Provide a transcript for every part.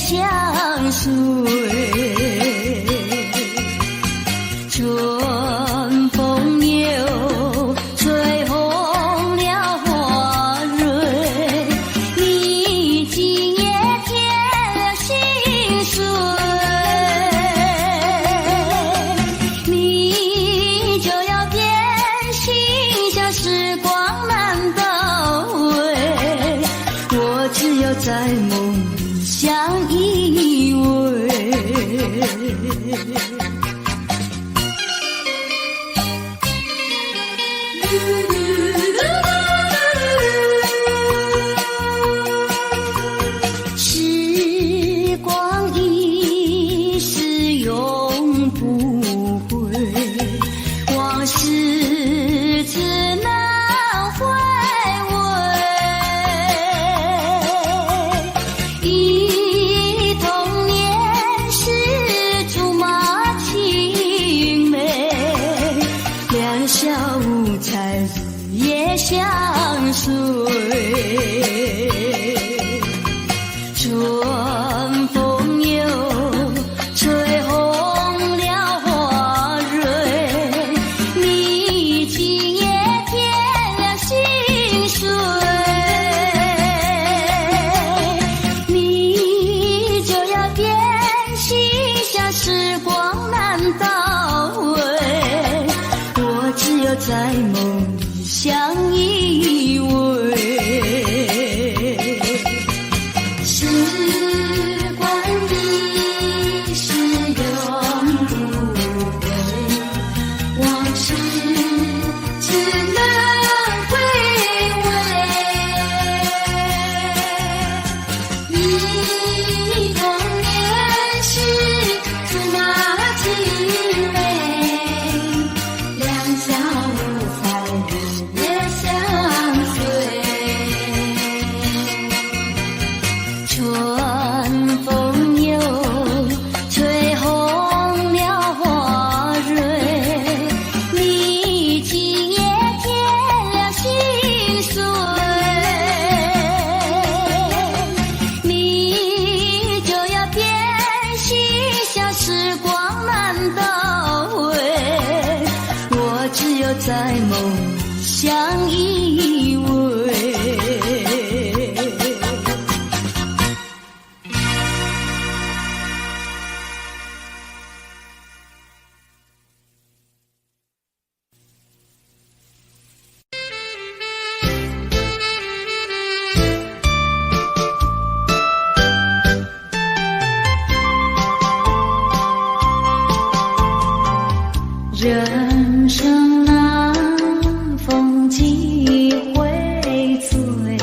相随。春风又吹红了花蕊，你今夜添了心碎，你就要变心，像时光难倒回，我只有在梦里相依偎。时光一逝永不回，往事只能回味。忆童年时竹马青梅，两小无猜日夜相随。春风又吹红了花蕊，你今夜添了心碎，你就要变心，像时光难倒回，我只有在梦里相依偎。时光一逝永不回，往事只能回味。忆童年时竹马青梅，两小无猜日夜相随。春风又吹红了花蕊，你今夜添了心碎，你就要变心，像时光难倒回，我只有在梦里相依偎。人生难，逢几回醉，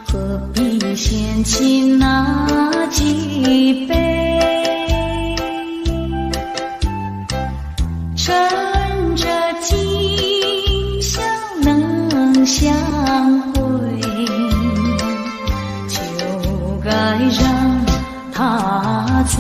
何必嫌弃那几杯？趁着今宵能相会，就该让他醉。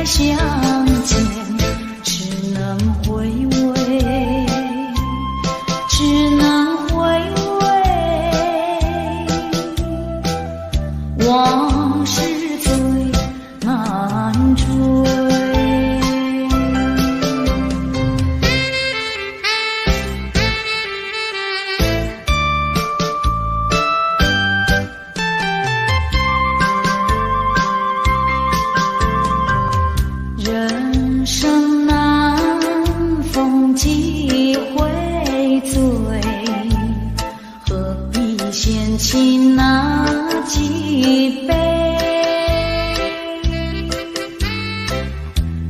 相见只能回味，只能回味，往事最难追。人生难，逢几回醉，何必嫌弃那几杯？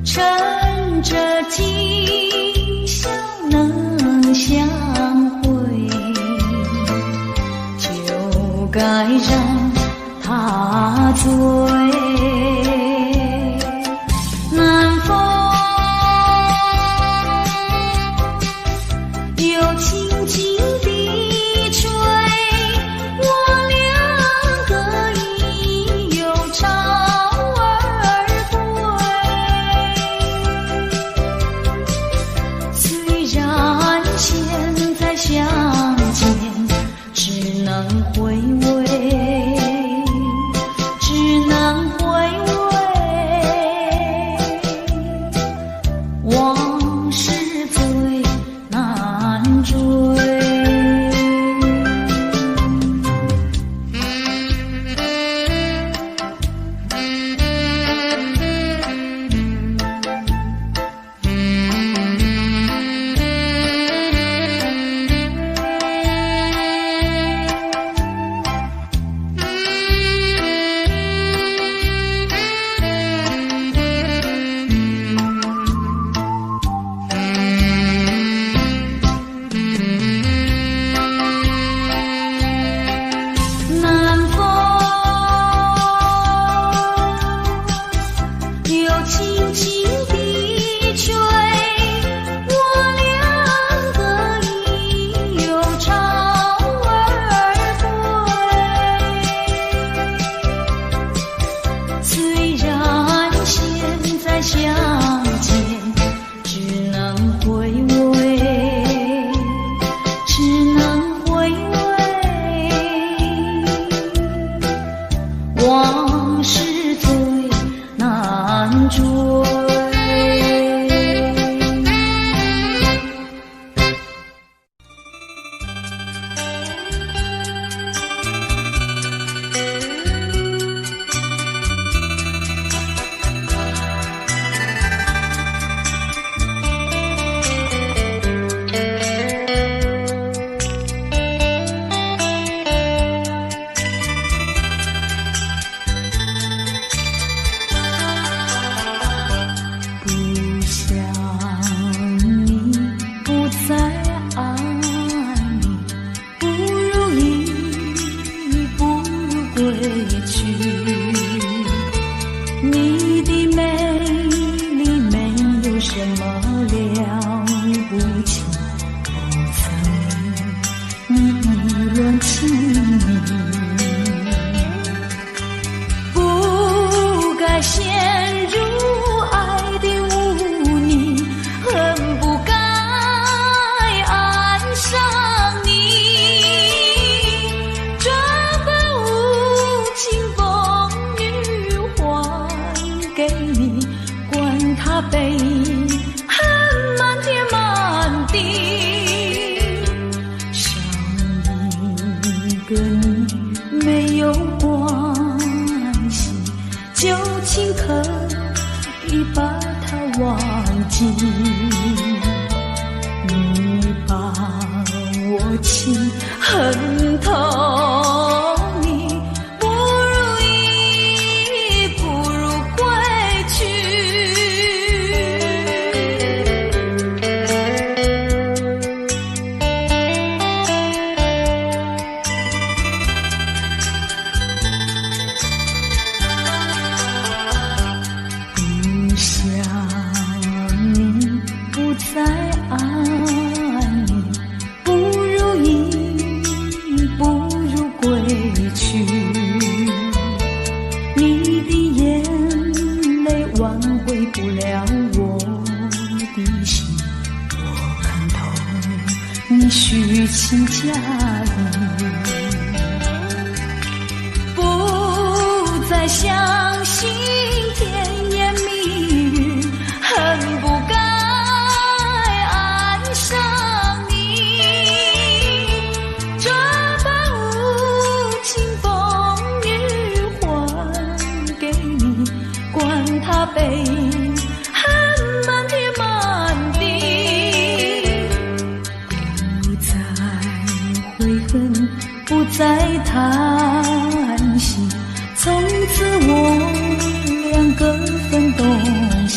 趁着今宵能相会，就该让他醉。近，你把我情恨透，你不如意，不如归去。不想你，不再爱你，不如意，不如归去。你的眼泪挽回不了我的心，我看透你虚情假意，不再相信甜言蜜语，恨不该爱上你。这般无情风雨还给你，管他背恨满天满地。不再悔恨，不再叹息，从此我两个分东西。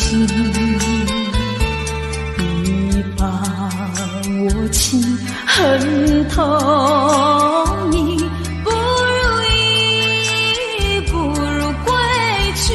你把我情恨透，你不如意，不如归去。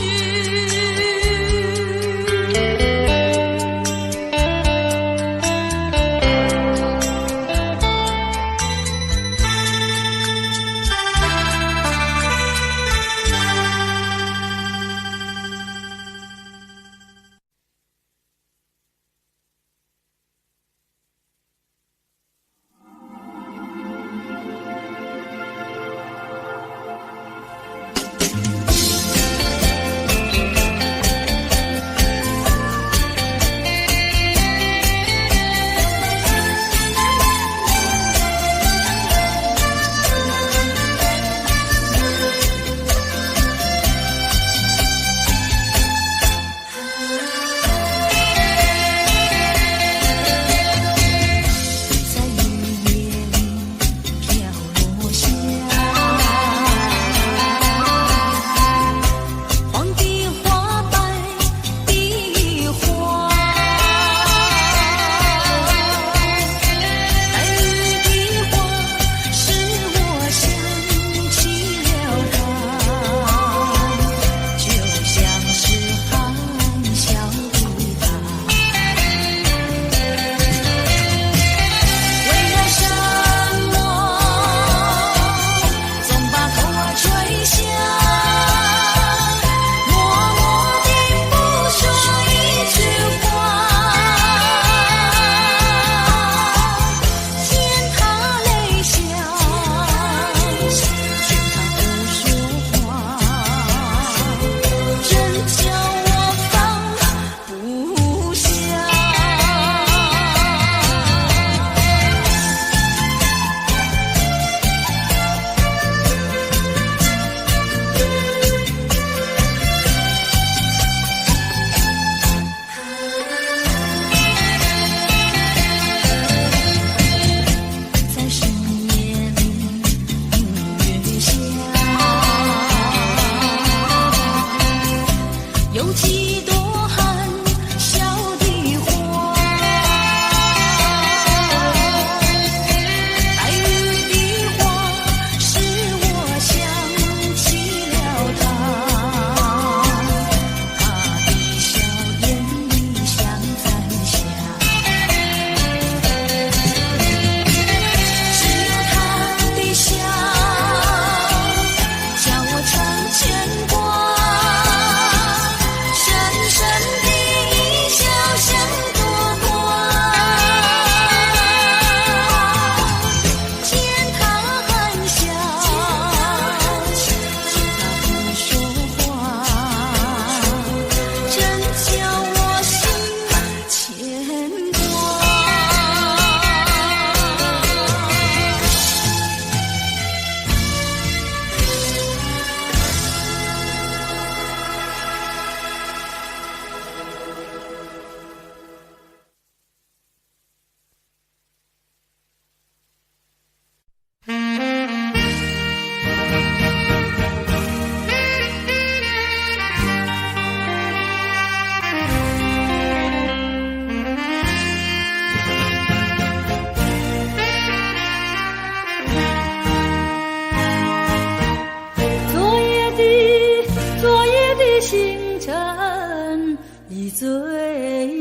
坠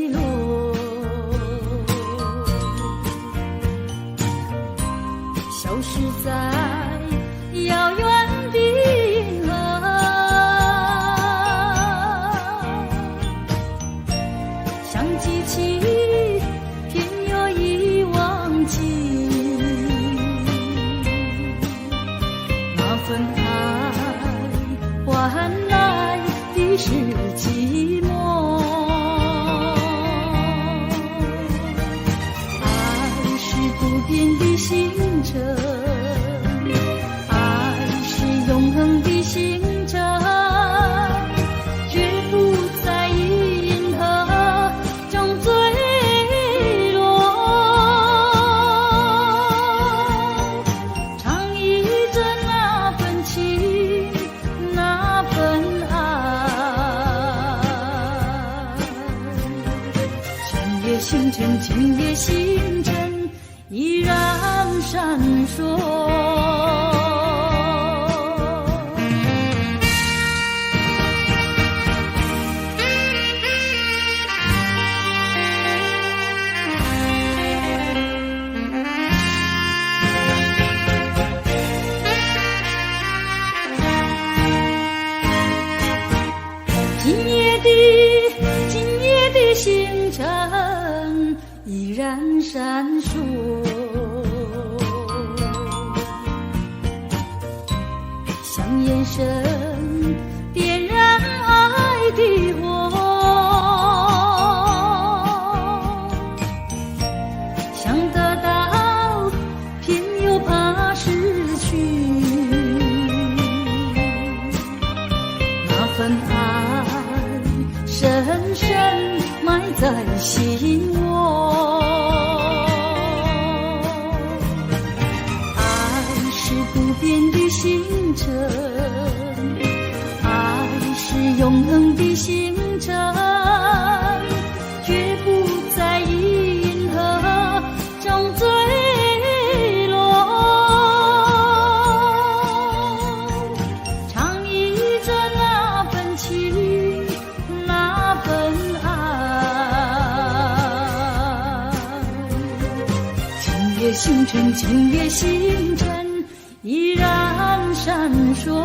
落。消失在遥远的银河，像记起偏又已忘记那份爱换来的是寂寞。爱是不变的星辰，爱是永恒的星辰，绝不在银河中坠落。唱忆着那份情，那份爱。今夜星辰，今夜星辰依然闪烁。今夜的星辰依然闪烁，像眼神点燃爱的火，想得到偏又怕失去，那份爱深深埋在心窝。爱是不变的星辰，爱是永恒的星辰，绝不在银河中坠落。唱忆着那份情，那份爱。今夜星辰，今夜星辰依然闪烁。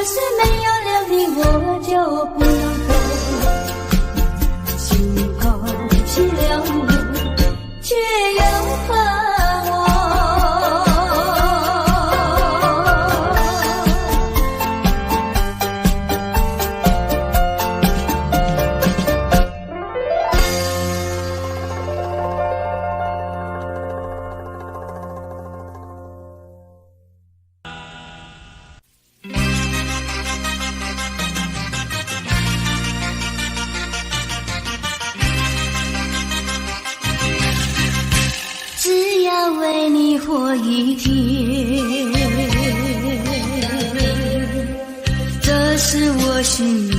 是没有了你我就不懂，心头凄凉却又恨我。只要为你活一天，这是我心愿。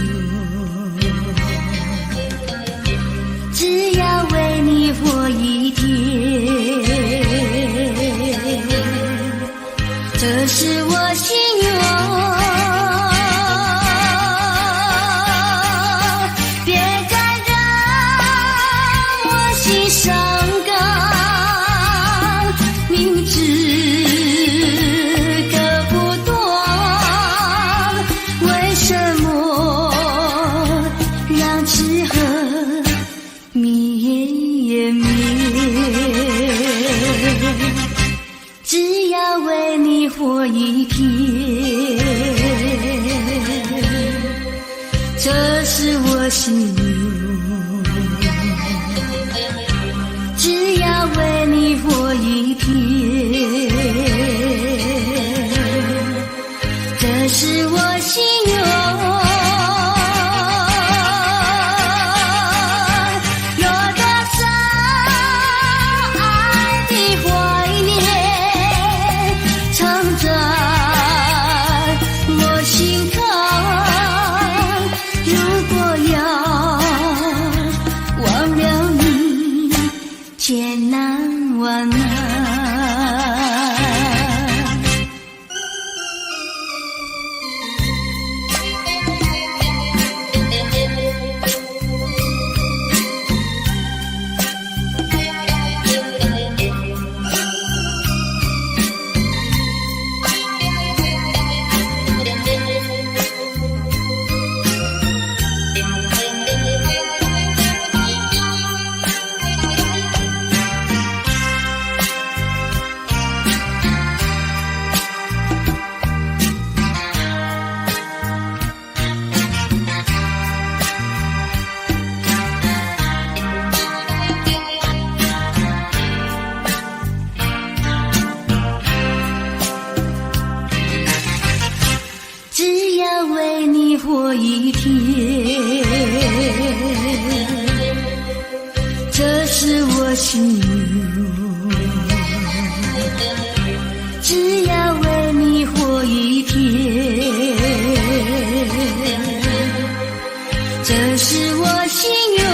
只要为你活一天，这是我心愿。别再让我心伤感，明知割不断，为什么让痴恨绵绵？只要为你活一天，这是我心愿。只要为你活一天，这是我心愿。有多少爱的怀念，藏在我心坎。如果要忘了你，千难万难。只要为你活一天，这是我心愿。只要为你活一天，这是我心愿。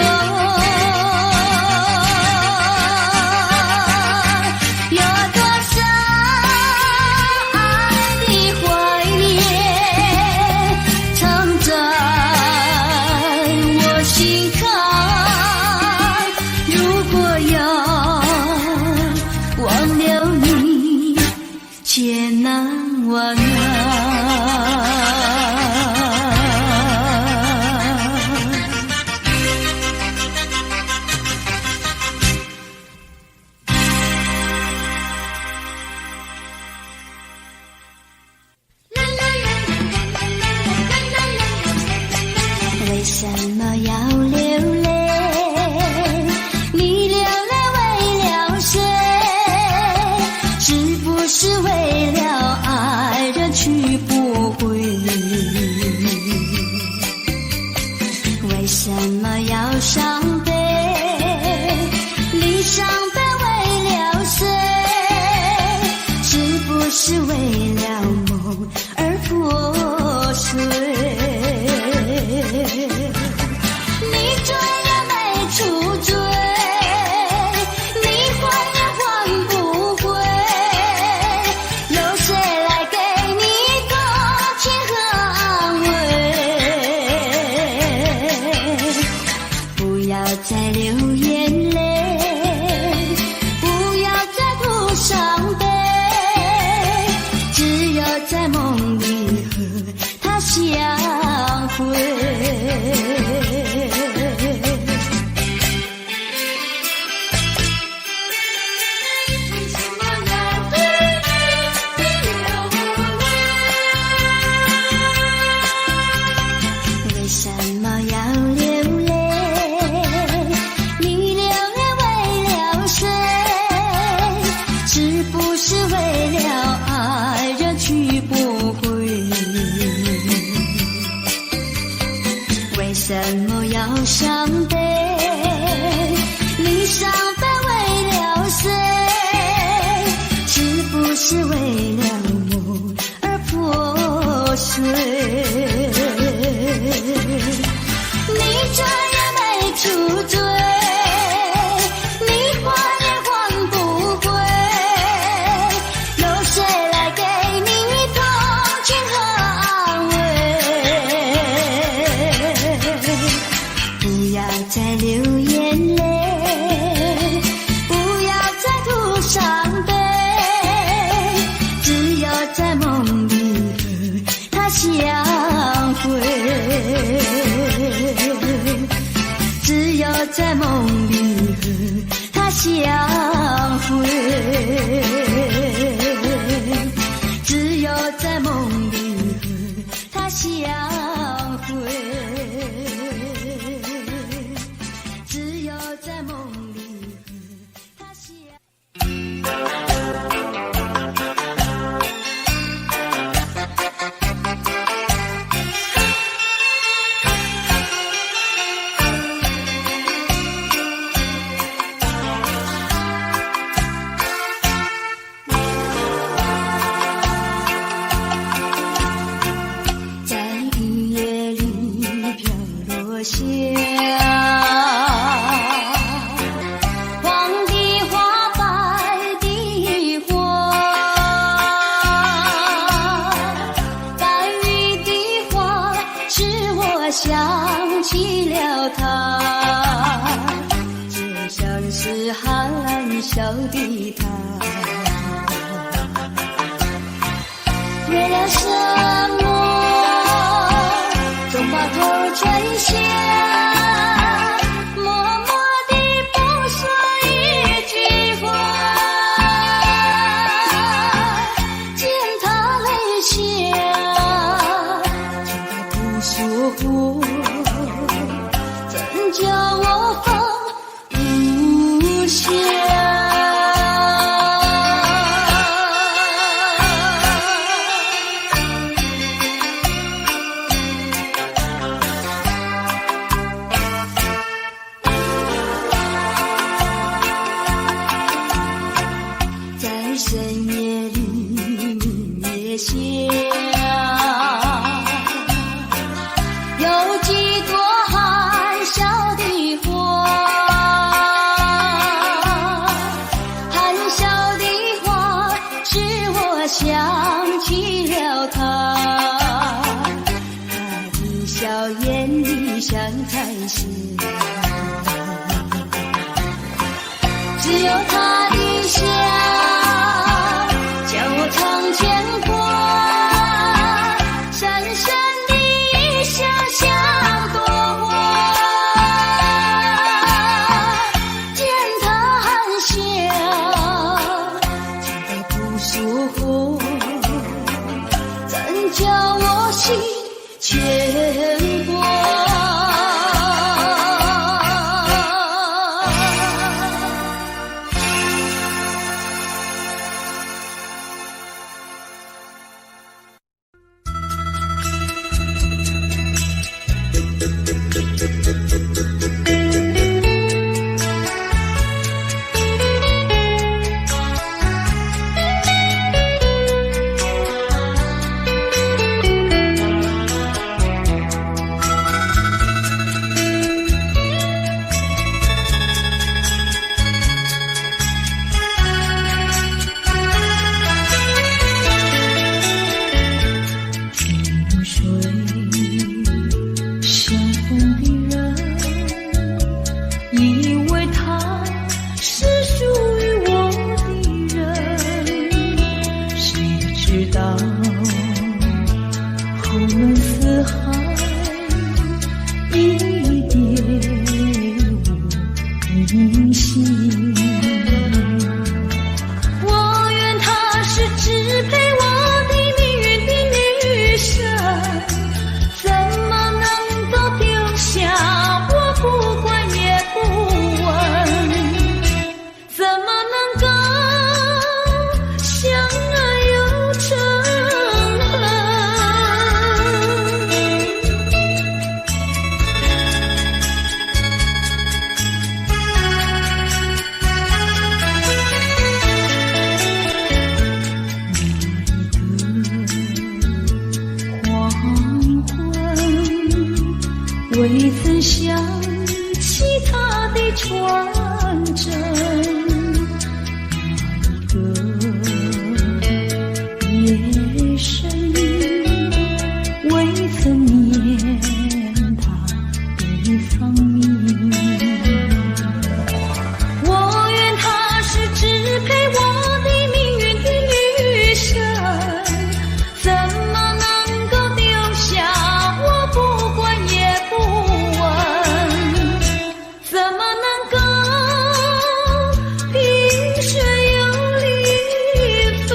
不伤悲，你伤悲为了谁？是不是为了梦而破碎？你转也没出罪，你还也还不回，有谁来给你同情和安慰？不要再流眼泪，不要再哭伤悲，只有在梦里和他相会，只有在梦里和他相会，只有在梦里和他相会，只有在梦里和他相会。想起了他，就像是含笑的他，为了什么总把头垂下，默默地不说一句话，见他泪下，见他不说话，怎叫我放不下？在深夜里明月下，有几朵含笑的花，含笑的花使我想起了他，他的笑眼里像彩霞，只有他的笑叫我常牵挂，深深的一笑像朵花，见他含笑，见他不说话，怎叫我心牵挂？未曾想起他的传真，那个夜深，未曾念他的芳名。我愿她是支配我的命运的女神，怎么能够丢下我不管也不问？怎么能够萍水有离分？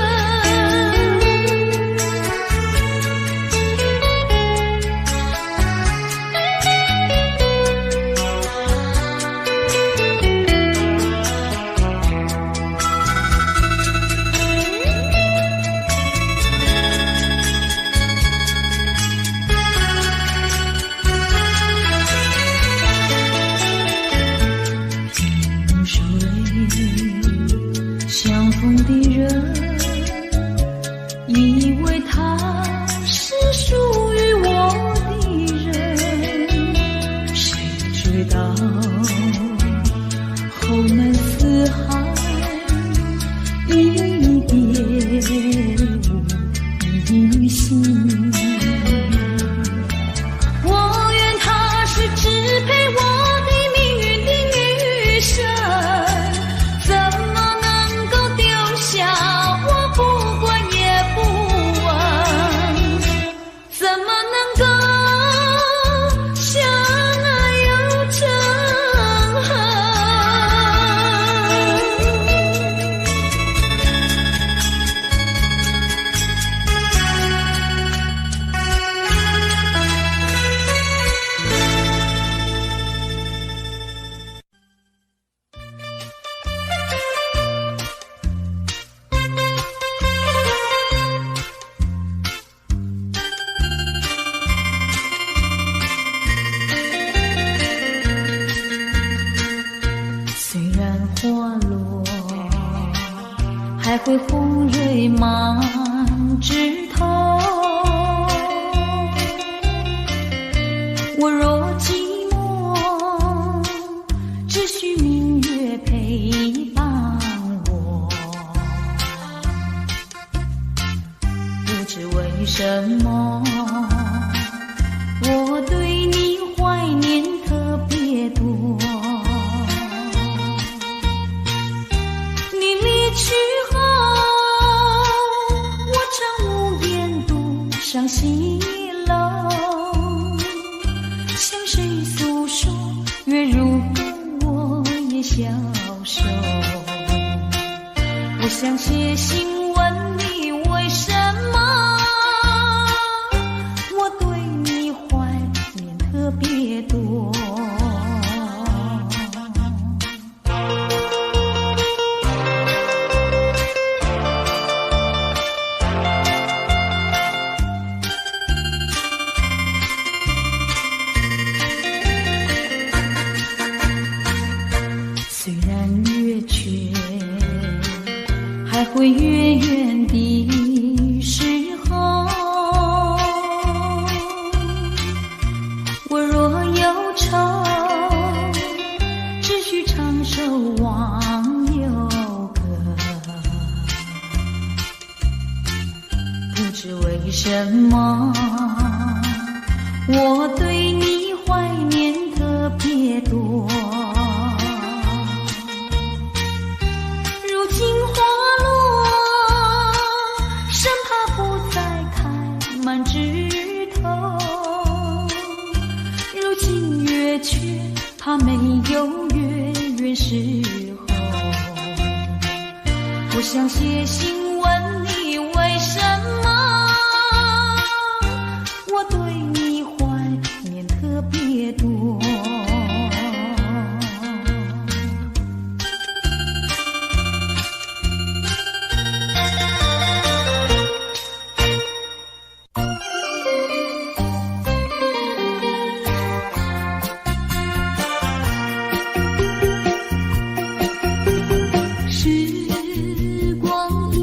相逢的人，以为他是属于我的人，谁知道后门四海，一别无音信。我愿她是支配我的命运的女神，怎么能够丢下我不管也不问？怎么能够相爱又憎恨？虽然花落，还会红蕊满枝头。我若寂寞，只需明月陪伴我。不知为什么，我对你怀念特别多。你离去后，我常无言独上西楼，向谁诉说？月如歌，我也消瘦。我想写信问你，为什么我对你怀念特别多？虽然月缺，还会远远的时候，我若忧愁，只需唱首忘忧歌。不知为什么，我对你怀念特别多。如今花落，生怕不再开满枝头。如今月缺，怕没有月圆时候。我想写信问你，为什么我对你怀念特别多？时光一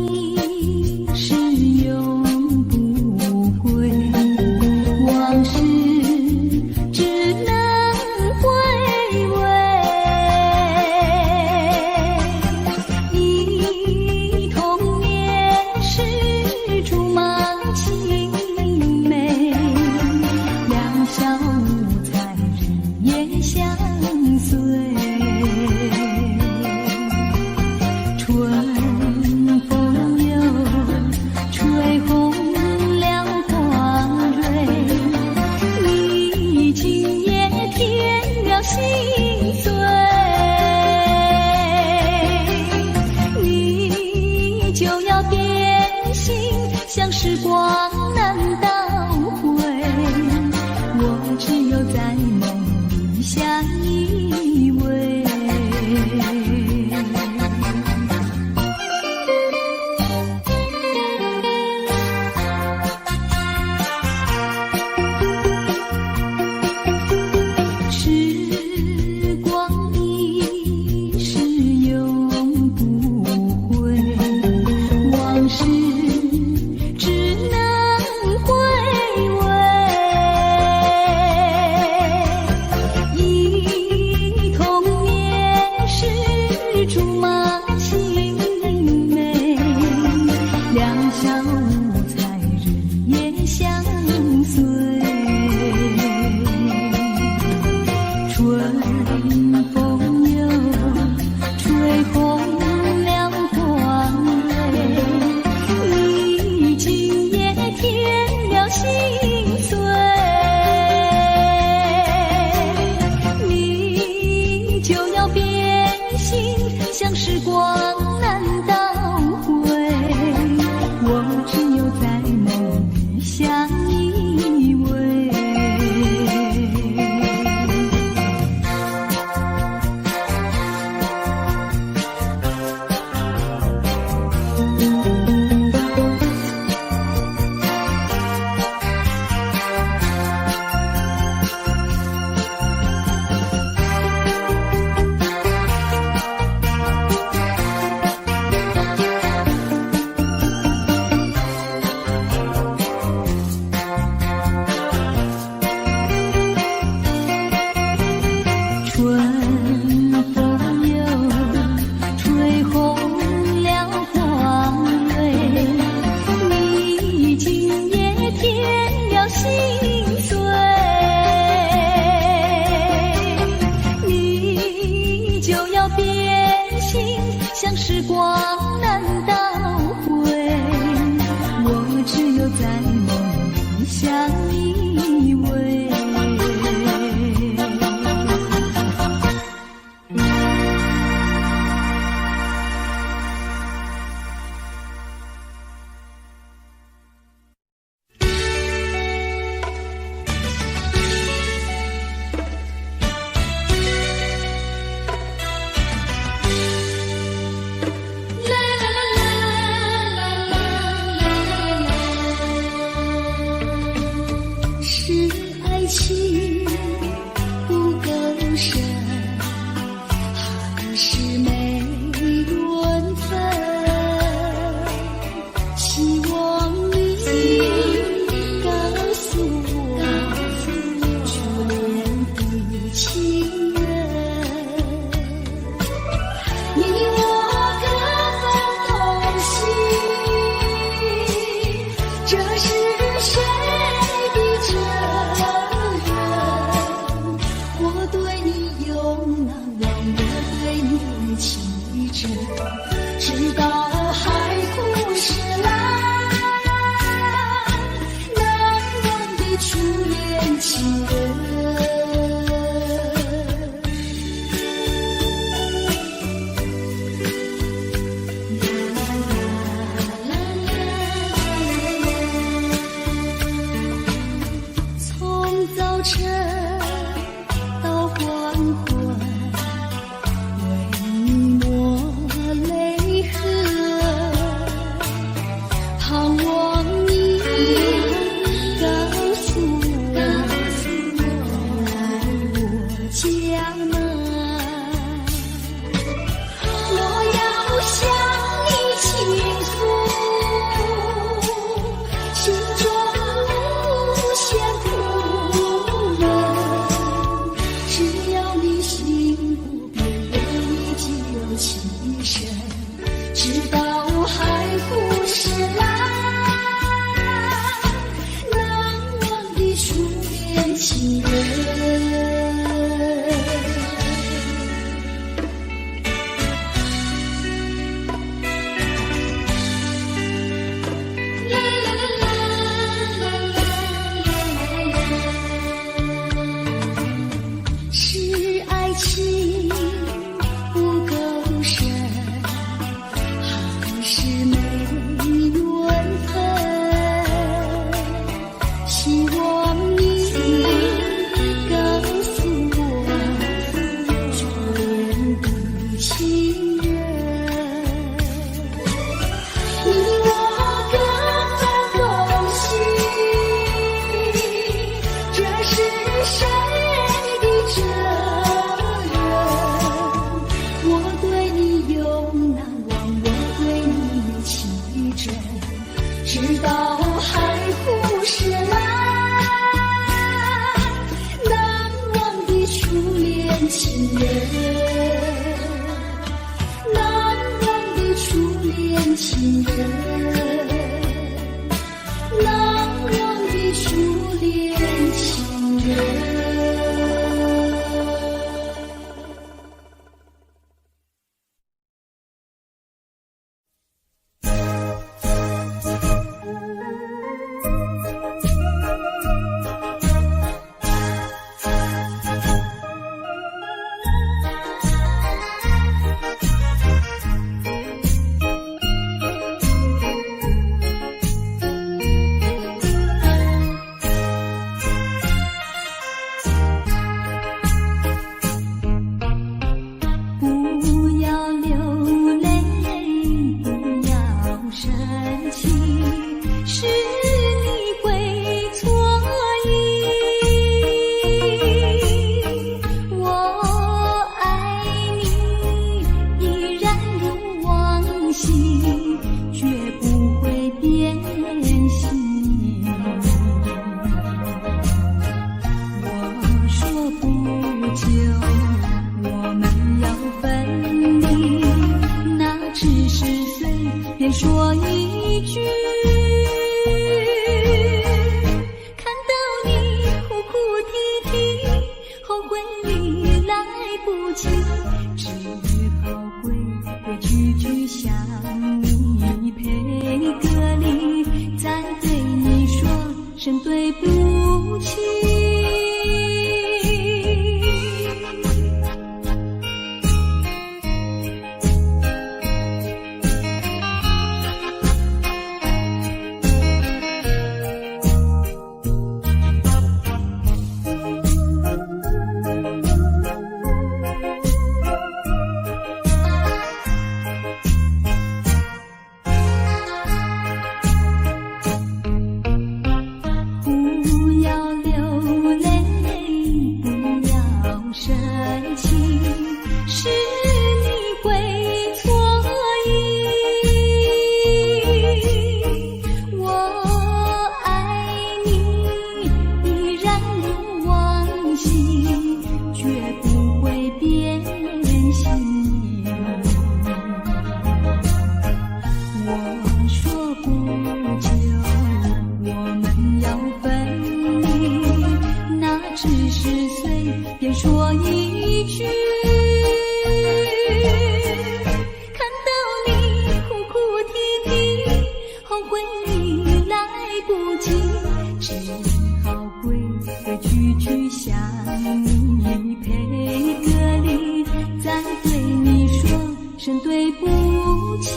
只有在梦里相依偎。时光一逝永不回，往事只能回味。忆童年时竹马青梅，两小无猜日夜相随。春风又吹红了光蕊，你今夜添了心碎。你就要变心，像时光难倒回，我只有在梦里相依偎。春风又吹红了光蕊，你今夜添了心碎。你就要变心，像时光难倒回，我只有在梦里相依偎。是爱情不够深，还是没缘分？希望你告诉我，初恋的情人，你我各分东西，这是谁的责任？我对你用难忘的对你情真，直到海枯石烂，难忘的初恋情人。从早晨到黄昏，为你抹泪痕，盼望你告诉我，来我家门。我要向你倾诉心中无限苦闷，你说一句，看到你哭哭啼啼，后悔已来不及，只好规规矩矩向你赔个礼，再对你说声对不起。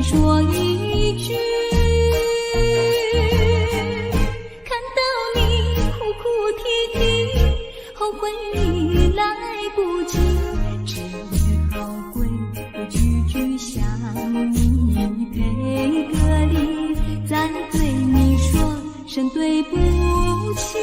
说一句，看到你哭哭啼啼，后悔已来不及，只好规规矩矩向你赔个礼，再对你说声对不起。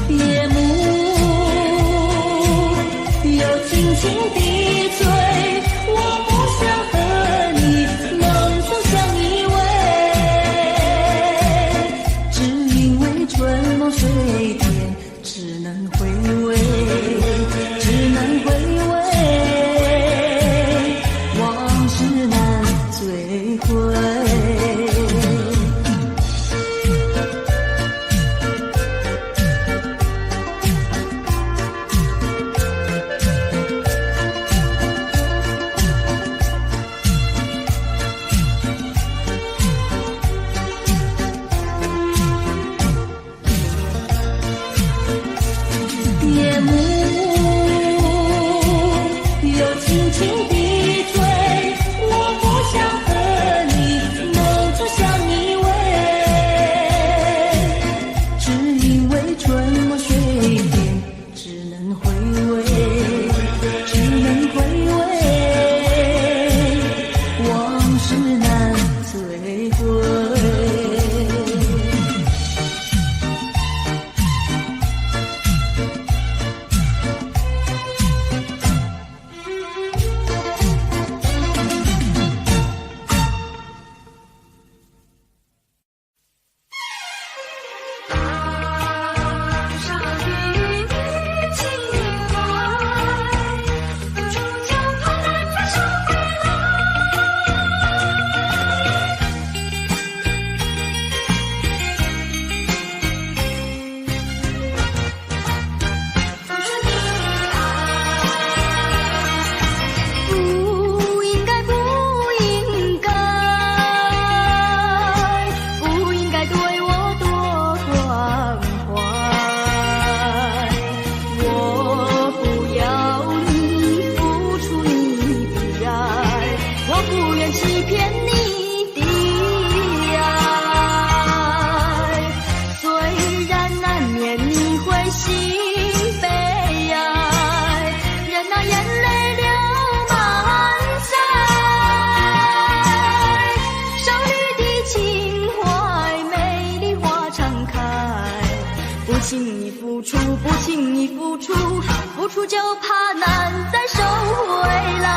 夜幕又轻轻地吹，我不想和你梦中相依偎，只因为春梦水天，只能回味，只能回味，往事难追回。夜幕又轻轻地吹，我不想和你梦中相依偎，只因为春梦水天，只能回味，只能回味，往事难追回。不轻易付出，不轻易付出，付出就怕难再收回来。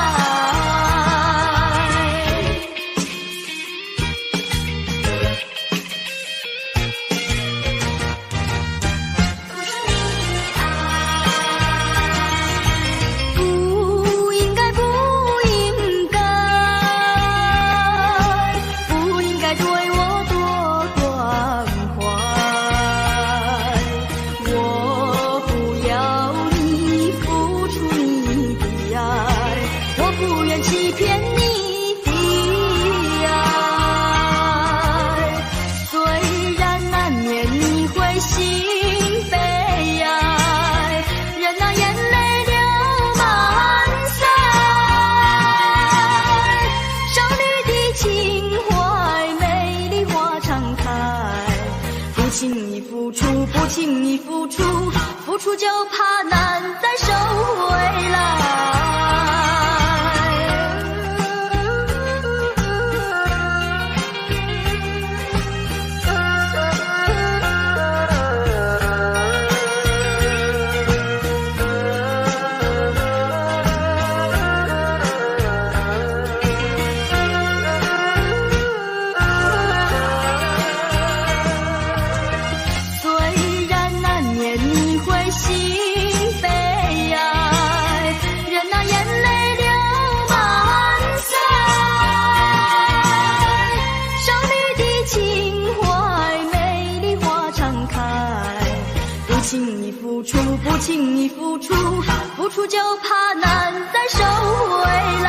不应该，不应该，不应该对我多关怀。我不要你付出你的爱，我不愿欺骗你的爱。虽然难免你会心悲哀，任那眼泪流满腮。少女的情怀，美丽花常开。不轻易付出，不轻易付出，付出就怕难再收回来。虽然难免你会心悲哀，任那眼泪流满腮。少女的情怀，美丽花常开。不轻易付出，不轻易付出，付出就怕难再收回来。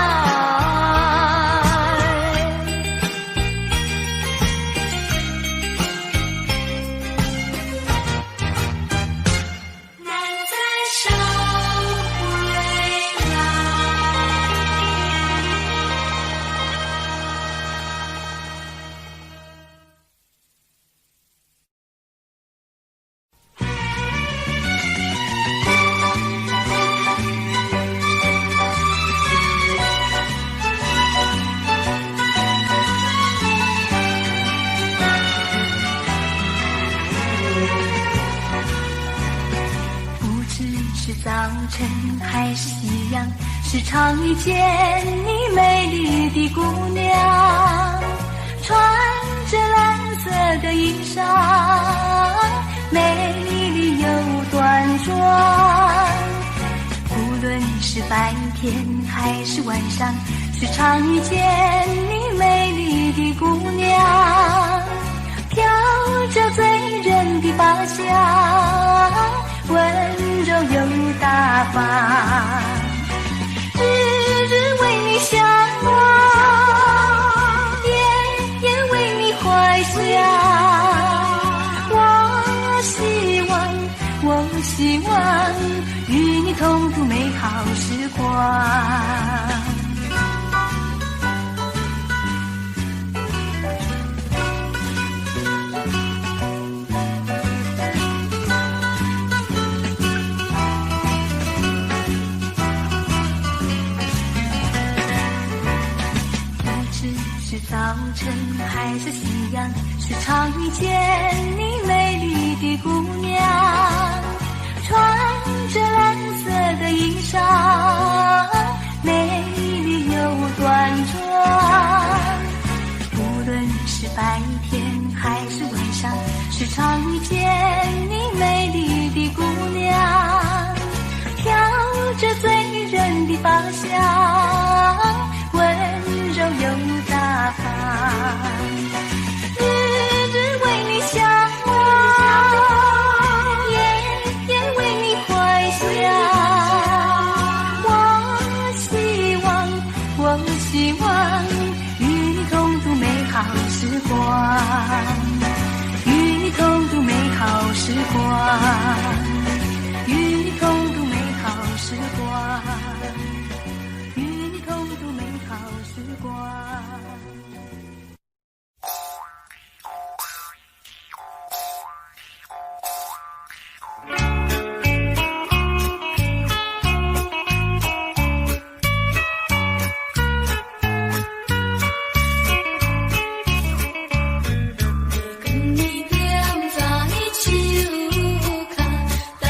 早晨还是夕阳，时常遇见你美丽的姑娘，穿着蓝色的衣裳，美丽又端庄。无论是白天还是晚上，时常遇见你美丽的姑娘，飘着醉人的发香，温柔又大方，日日为你向往，夜夜为你怀想。我希望与你同度美好时光。是早晨还是夕阳，时常遇见你美丽的姑娘，穿着蓝色的衣裳，美丽又端庄。无论是白天还是晚上，时常遇见你美丽的姑娘，飘着醉人的发香，温柔又大方，日日为你向往，夜夜为你怀想。我希望与你同度美好时光，与你同度美好时光，与你同度美好时光，与你同度美好时光。跟你踮在树脚，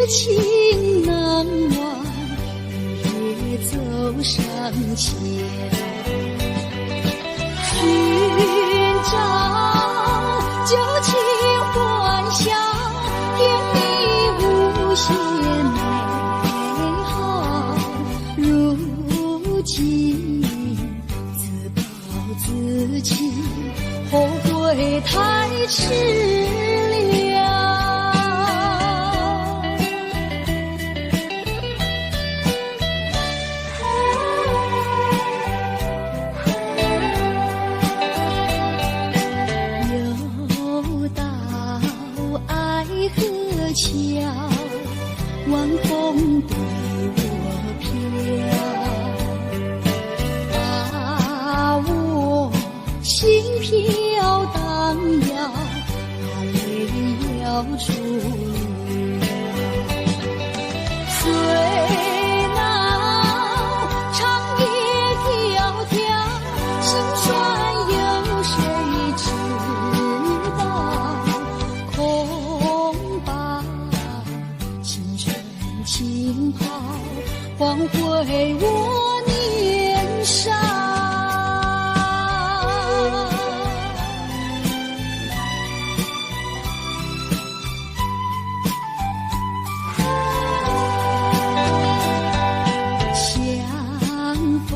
情难忘，也走上前，寻找旧情欢笑，甜蜜无限美好。如今自暴自弃，后悔太迟了。桥，晚风对我飘，把我心飘荡摇，把泪要出了。岁闹长夜迢迢，心酸有谁知道？轻抛，换回我年少。相逢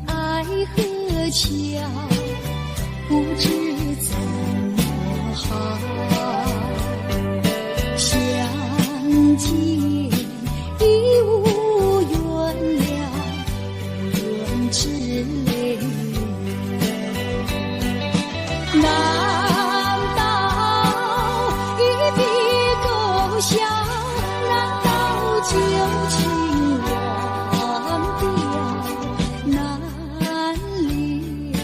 爱河桥，不知怎么好。相见已无缘了，无缘之泪。难道一笔勾销？难道旧情忘掉？难了，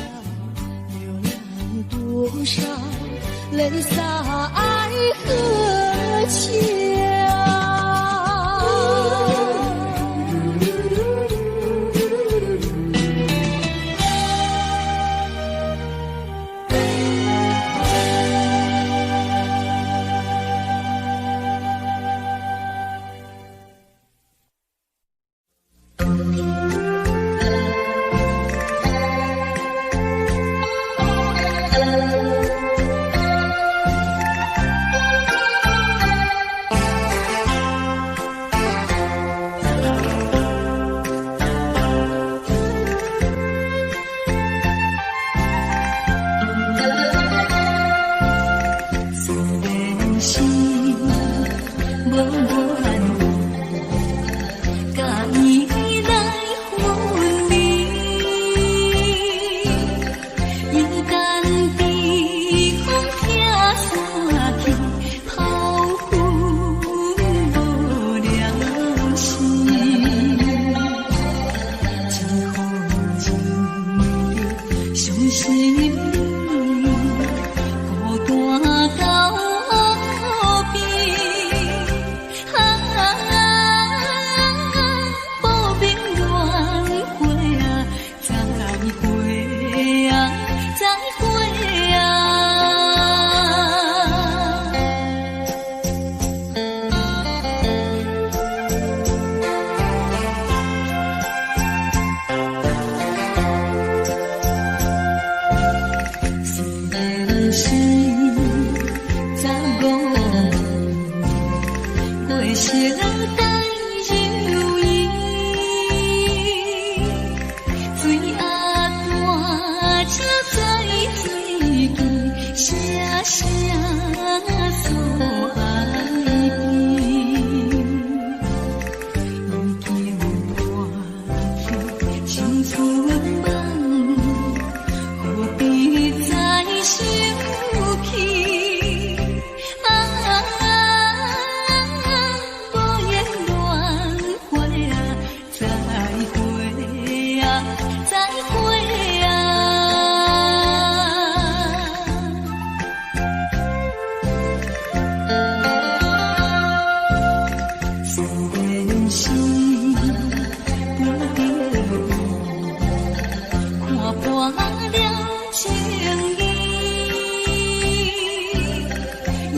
流浪多少泪洒爱河桥。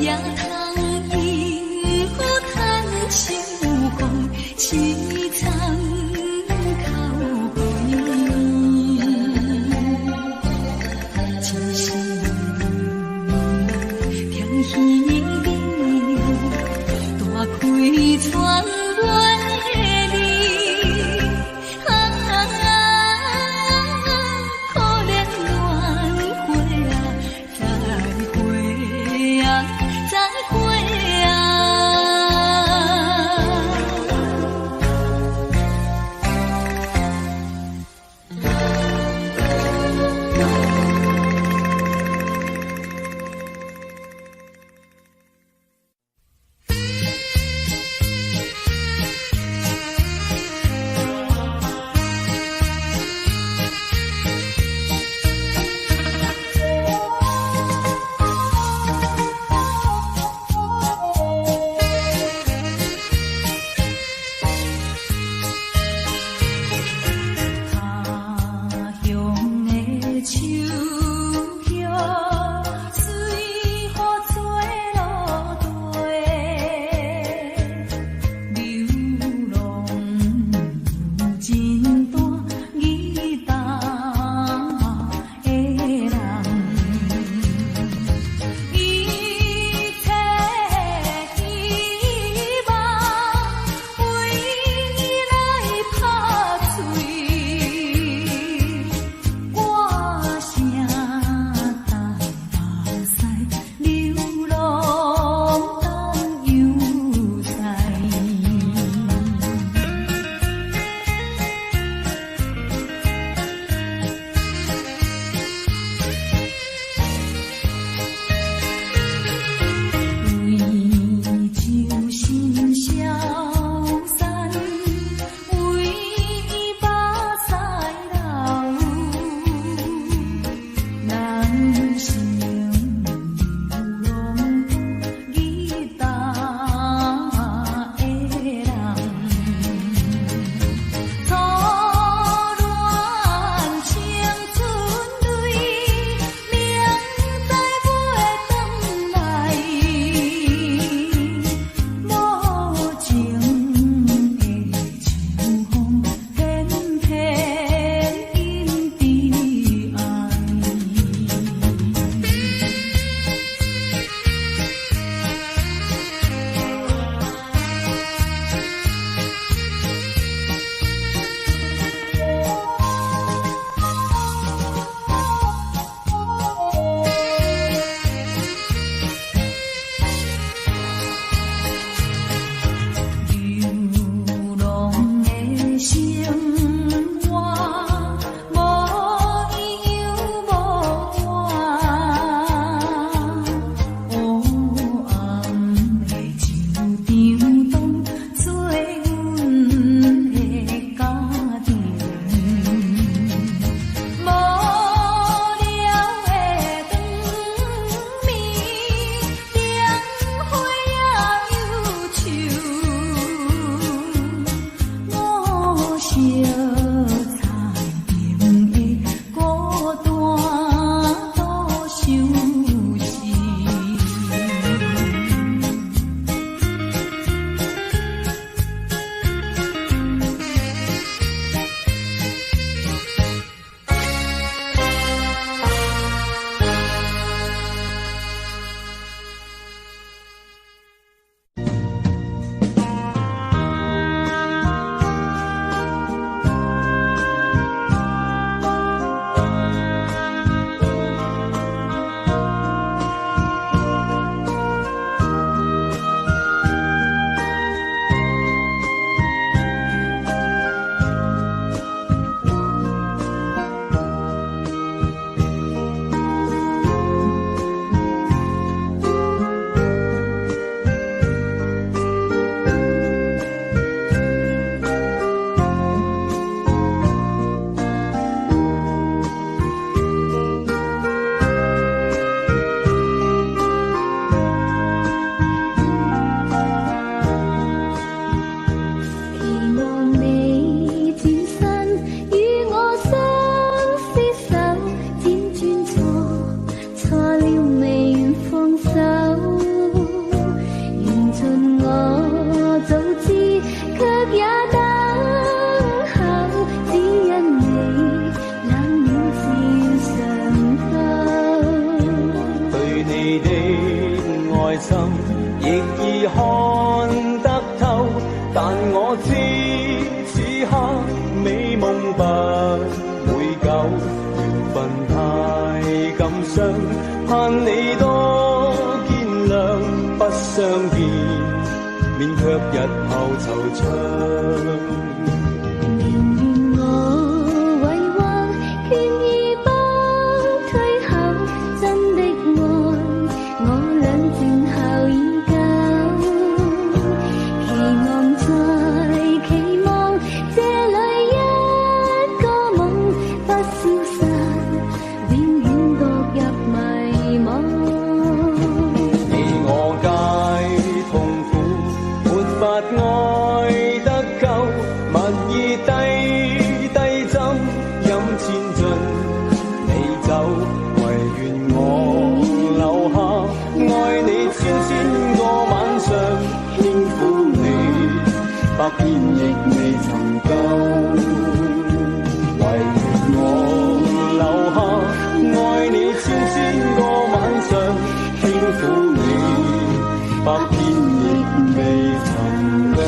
也通因负叹为传袂离。可怜恋花啊，再会啊，再会啊。你的愛心，亦已看得透。但我知此刻美夢不會久，緣分太感傷，盼你多見諒，不相見，免卻日後惆悵。百遍亦未曾夠，唯願我留下，愛你千個晚上，輕撫你，百遍亦未曾夠。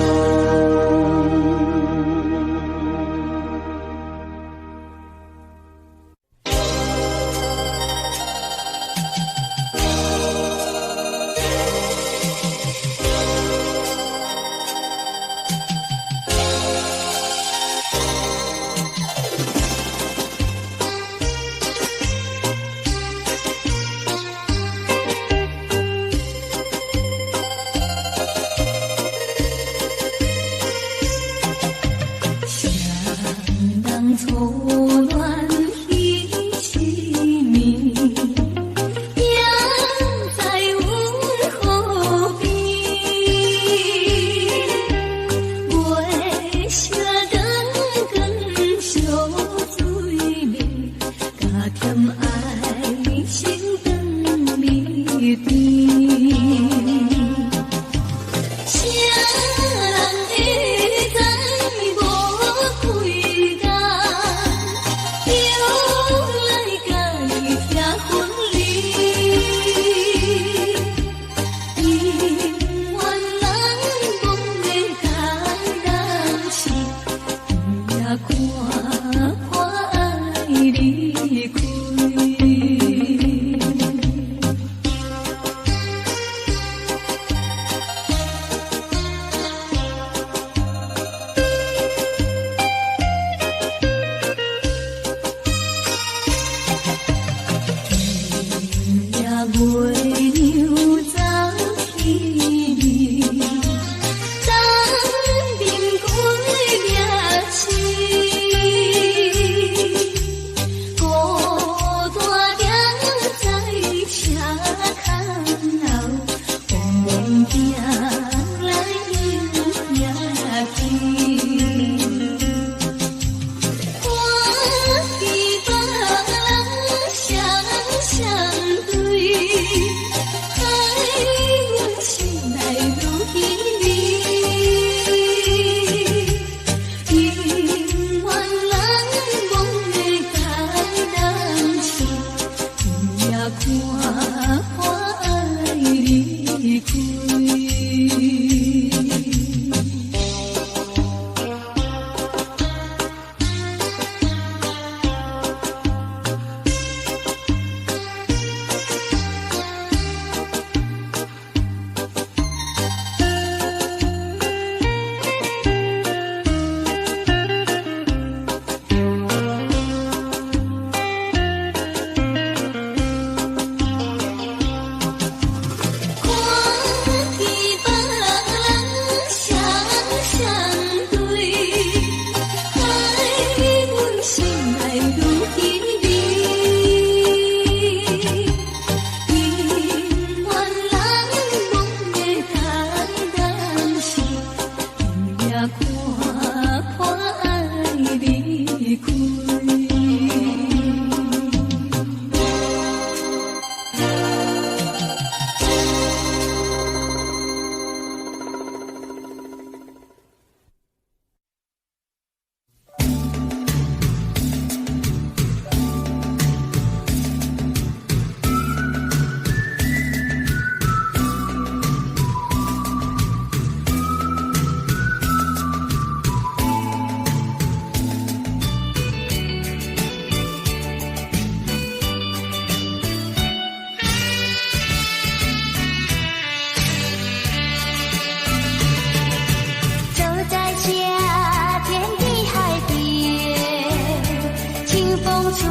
吹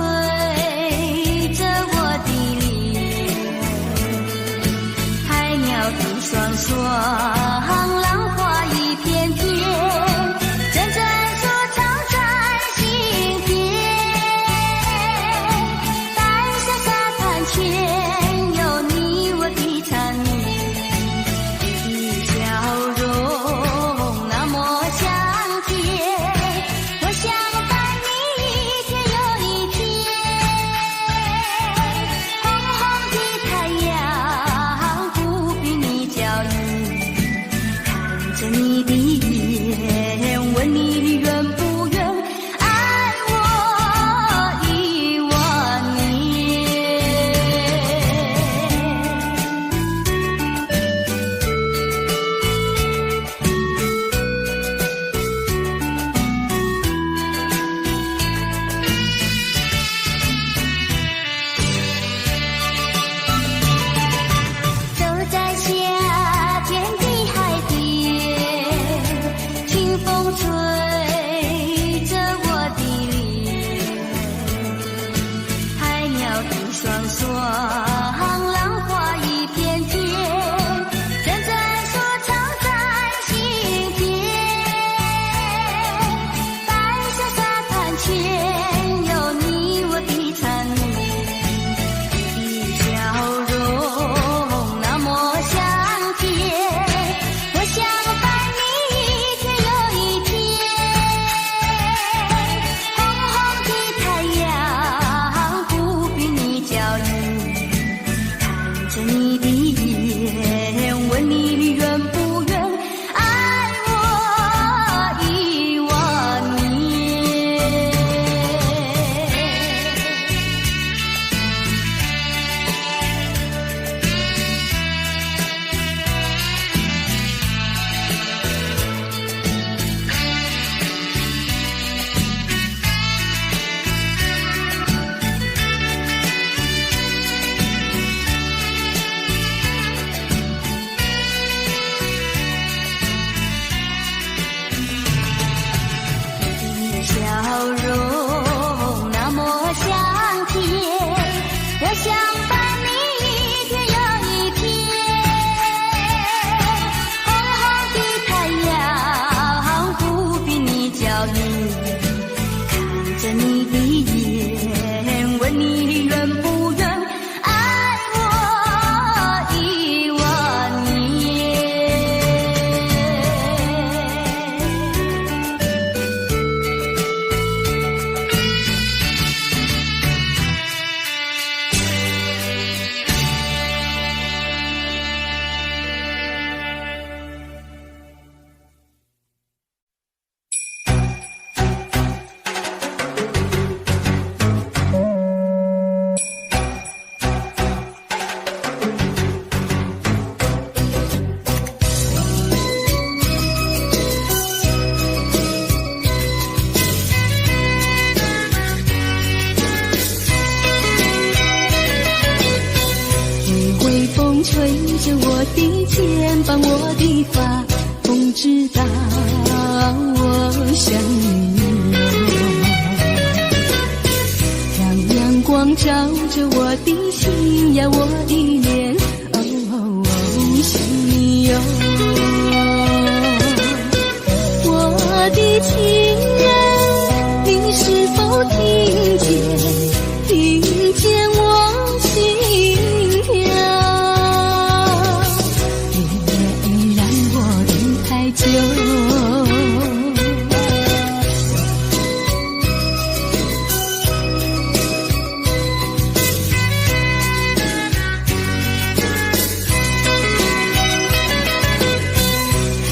着我的脸，海鸟吐双双，浪花一片片，阵阵说唱在心田。白色沙滩前有你我的缠绵，你的笑容那么香甜，我想伴你一天又一天。红红的太阳不比你娇艳，看着你的眼，问你愿不愿爱我10000年。走在夏天的海边，清风吹着我的脸，海鸟吐双双，浪花一片片，阵阵说唱在心田。白色沙滩前有你我的缠绵，你的笑容那么香甜，我想伴你一天又一天。红红的太阳不比你娇艳，看着你的眼，问你愿不愿爱我10000年。你的笑容那么香甜，我想伴你一天又一天。红红的太阳不比你娇艳，看着你的眼，问你愿不愿爱我10000年。微微风吹着我的肩膀，我的发，风知道我想你哦。让阳光照着我的心呀，我的脸，想你哟。我的情人，你是否听见我心跳？别让我等太久。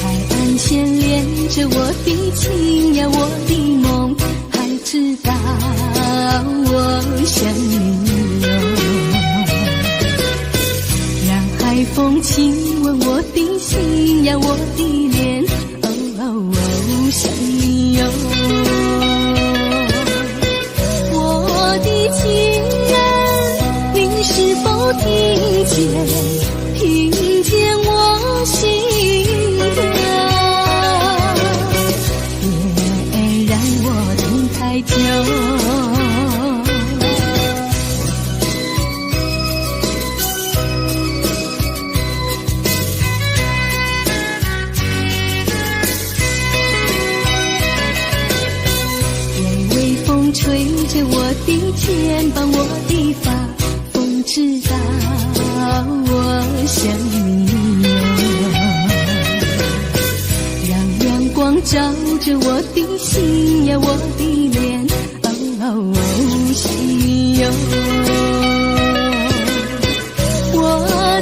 海岸线连着我的情呀，我的梦，还知道我想你哟。让海风亲吻我的心呀，我的脸，想你哟。我的情人，你是否听见我心跳？别让我等太久。的肩膀，我的发，风知道我想你哟。让阳光照着我的心呀，我的脸，心哟。我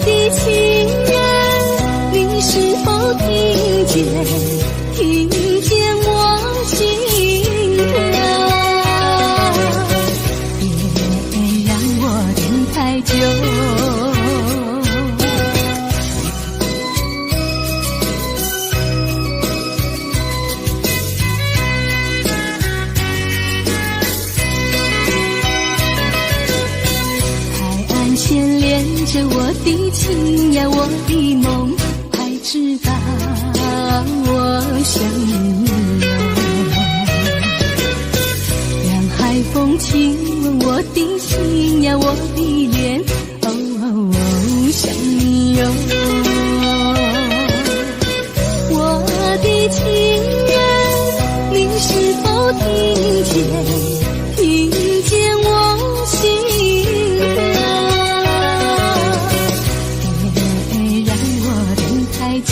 的情人，你是否听见？听见我心啊，别让我等太久。海岸线连着我的情呀，我的梦，还知道我想你哟。让海风亲吻我的心呀，我的脸，想你哟。我的情人，你是否听见？听见我心啊，别让我等太久。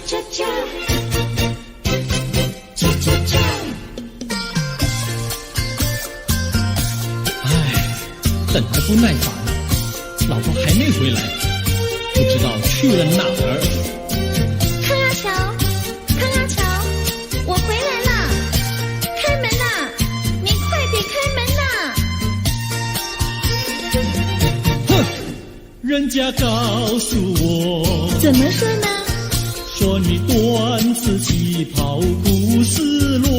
恰恰，恰恰恰。唉，等还不耐烦，老婆还没回来，不知道去了哪儿。康阿乔，康阿乔，我回来啦！开门呐！你快点开门呐！哼，人家告诉我，怎么说呢？说你短次旗袍不丝落，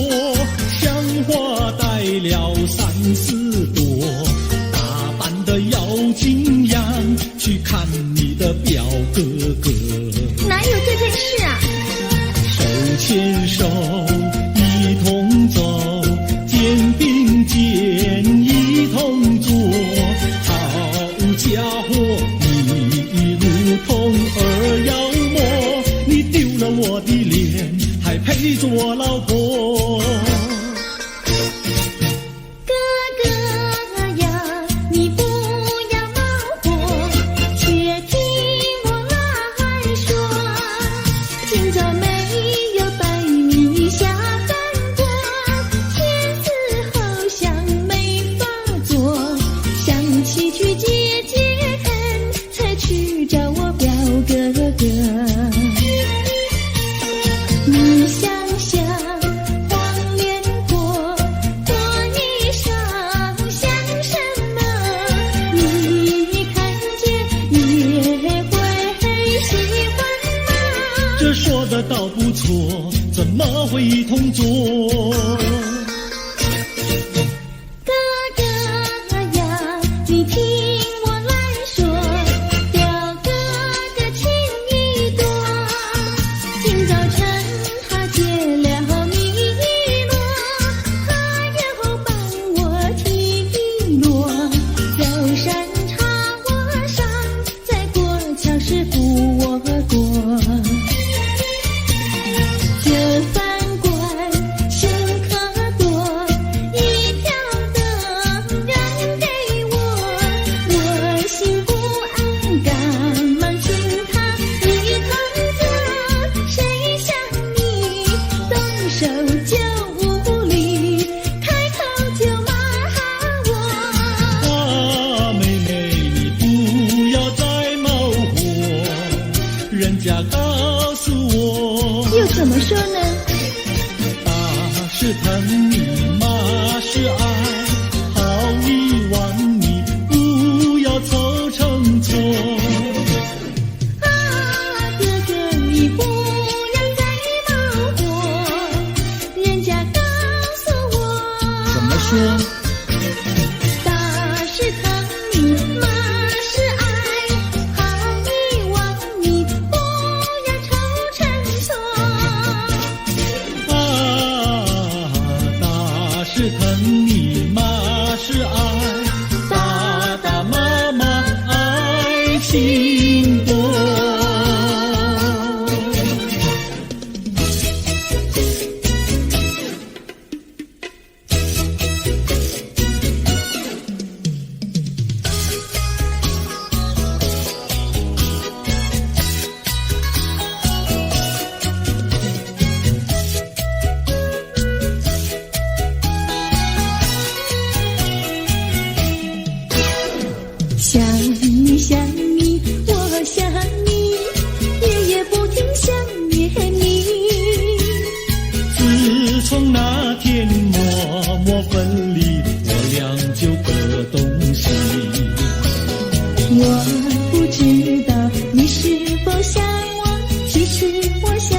像花戴了3、4朵，打扮得妖精样，去看你的表哥哥。哪有这件事啊？手牵手一同走，肩并肩一同坐，好家伙，你如同儿妖魔，你丢了我的脸，还陪着我老婆。哥哥呀，你不要恼火，且听我来说。今早没有带你下饭锅，天色好像没法做，想起去解解恨，才去找我表哥哥。你想想，黄脸婆，婆你想想什么？你看见也会喜欢吗？这说的倒不错，怎么会一同做？哥哥呀，你听我来说，表哥哥情意多。今早晨他结了米罗，他又帮我提罗，走山茶我上，再过桥是扶我过。这饭馆生客多，一条灯让给我，我心不安，赶忙请他一同坐。谁想你动手就无礼，开口就骂我。啊，妹妹，你不要再冒火，人家告诉我，又怎么说呢？打是疼你，骂是爱，好遗忘你，不要凑成错。啊，哥哥你不要再冒火，人家告诉我。怎么说？打是疼你，骂是爱，好遗忘你，不要凑成错。打是疼你，骂是爱，打打骂骂爱情多。想你想你，我想你，夜夜不停想念你。自从那天默默分离，我俩就各东西。我不知道你是否想我，其实我想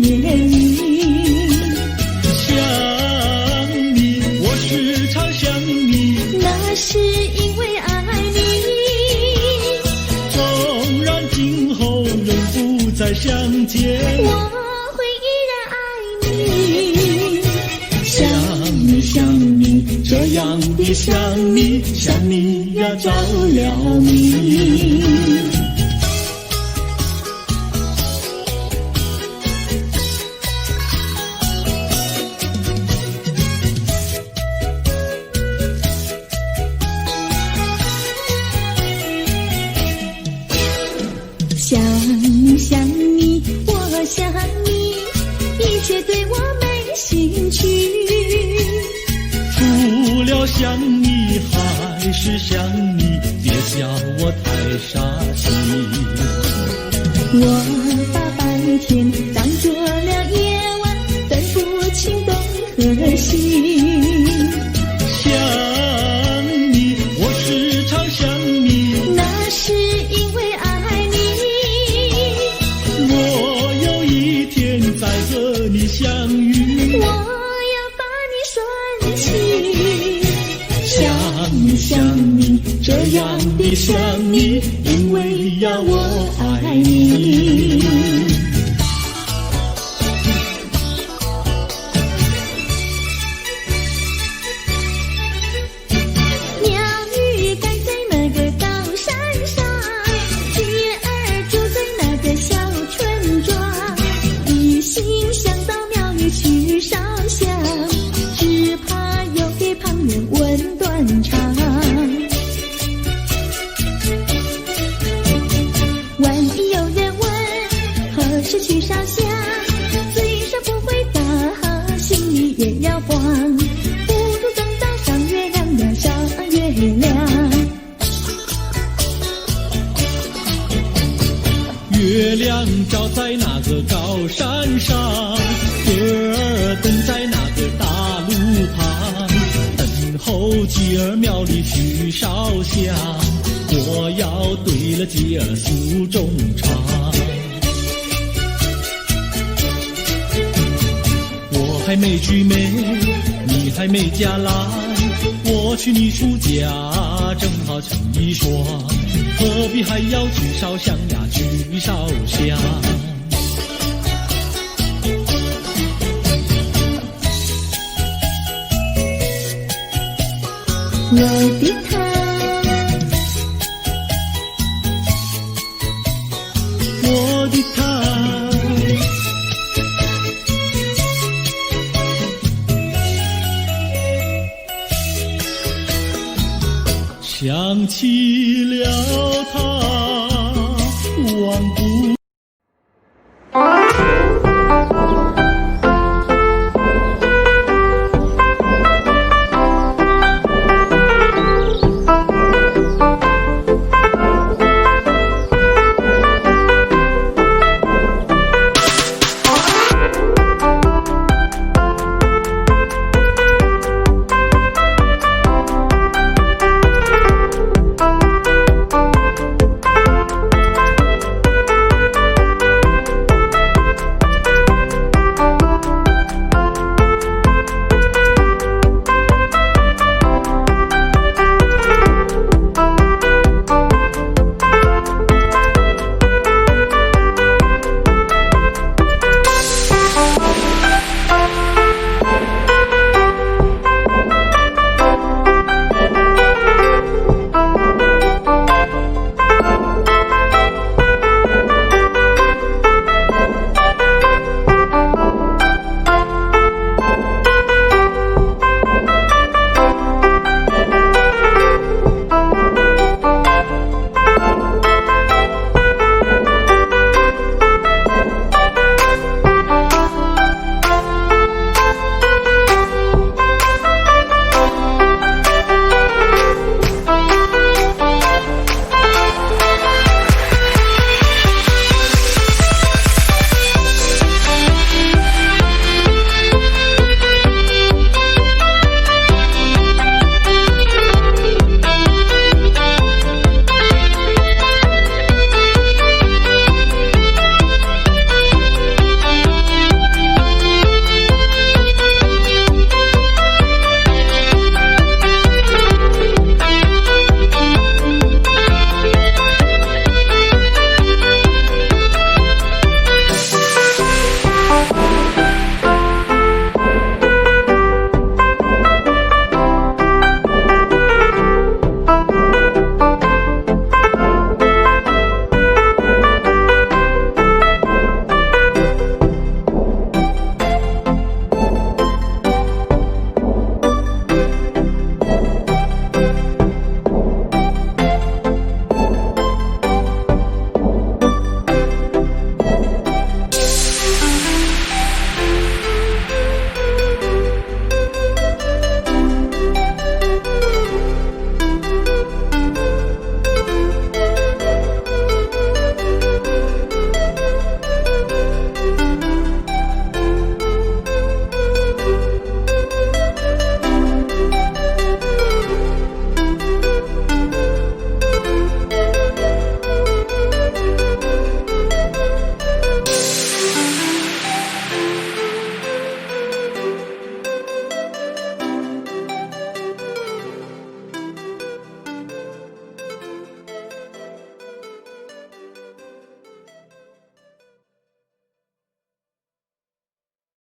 念你。想你，我时常想你，那是因为爱你。纵然今后仍不再相见，我会依然爱你。想你想你，这样的想你，想你呀着了迷。想你想你，我想你。想你，还是想你，别叫我太傻心。我把白天当作了夜晚，分不清东和西。想你，我时常想你，那是因为爱你。我有一天再和你相遇，我要把你拴起。想你想你，这样的想你，因为呀我爱你。鸟语盖在那个高山上，鸡儿住在那个小村庄，一心想到庙里去烧香，只怕又给旁人问断肠。万一有人问何时去烧香，嘴上不回答，心里也要慌。不如等到上月亮呀，上月亮。月亮照在那个高山上，儿等在那个大路旁，等候鸡儿庙里去烧香，我要对了鸡儿诉衷肠。我还没娶媒，你还没嫁来，我去你出家正好成一双，何必还要去烧香呀，去烧香。我的他，我的他，想起了